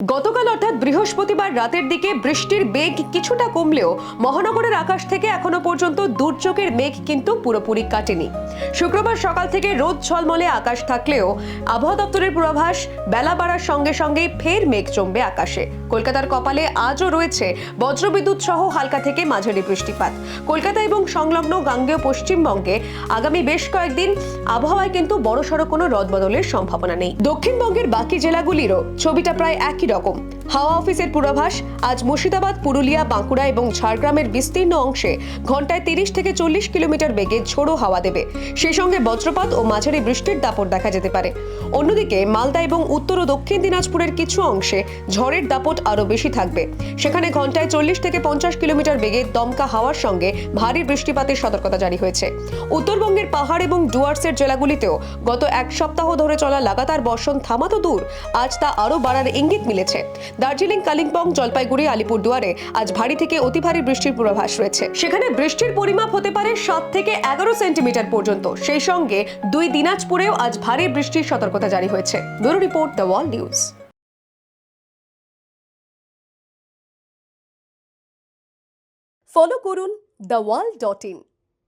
গতকাল অর্থাৎ বৃহস্পতিবার রাতের দিকে বৃষ্টির বেগ কিছুটা কমলেও মহানগরের আকাশ থেকে এখনো পর্যন্ত দুর্যোগের মেঘ কিন্তু পুরোপুরি কাটেনি। শুক্রবার সকাল থেকে রোদ ঝলমলে আকাশ থাকলেও আবহাওয়া দপ্তরের পূর্বাভাস বেলা বাড়ার সঙ্গে সঙ্গে ফের মেঘ জমবে আকাশে। কলকাতার কপালে আজও রয়েছে বজ্রবিদ্যুৎ সহ হালকা থেকে মাঝারি বৃষ্টিপাত। কলকাতা এবং সংলগ্ন গাঙ্গেয় পশ্চিমবঙ্গে আগামী বেশ কয়েকদিন আবহাওয়ায় কিন্তু বড়সড় কোনো রদবদলের সম্ভাবনা নেই। দক্ষিণবঙ্গের বাকি জেলাগুলিরও ছবিটা প্রায় একই রকম। হাওয়া অফিসের পূর্বাভাস, আজ মুর্শিদাবাদ, পুরুলিয়া, বাঁকুড়া এবং ঝাড়গ্রামের বিস্তীর্ণ অংশে ঘন্টায় 30 থেকে 40 কিলোমিটার বেগে ঝোড়ো হাওয়া দেবে। সেই সঙ্গে বজ্রপাত ও মাঝারি বৃষ্টির দাপট দেখা যেতে পারে। অন্যদিকে মালদা এবং উত্তর ও দক্ষিণ দিনাজপুরের কিছু অংশে ঝড়ের দাপট আরও বেশি থাকবে। সেখানে ঘন্টায় 40 থেকে 50 কিলোমিটার বেগে দমকা হাওয়ার সঙ্গে ভারী বৃষ্টিপাতের সতর্কতা জারি হয়েছে। উত্তরবঙ্গের পাহাড় এবং ডুয়ার্সের জেলাগুলিতেও গত এক সপ্তাহ ধরে চলা লাগাতার বর্ষণ থামা তো দূর, আজ তা আরও বাড়ার ইঙ্গিত মিলেছে। দার্জিলিং, কালিম্পং, জলপাইগুড়ি, আলিপুরদুয়ারে আজ ভারী থেকে অতি ভারী বৃষ্টির পূর্বাভাস রয়েছে। সেখানে বৃষ্টির পরিমাপ হতে পারে 7 থেকে 11 সেন্টিমিটার পর্যন্ত। সেই সঙ্গে 2 দিনাজপুরেও আজ ভারী বৃষ্টির সতর্কতা জারি হয়েছে। Bureau report, the wall news. Follow করুন theworld.in।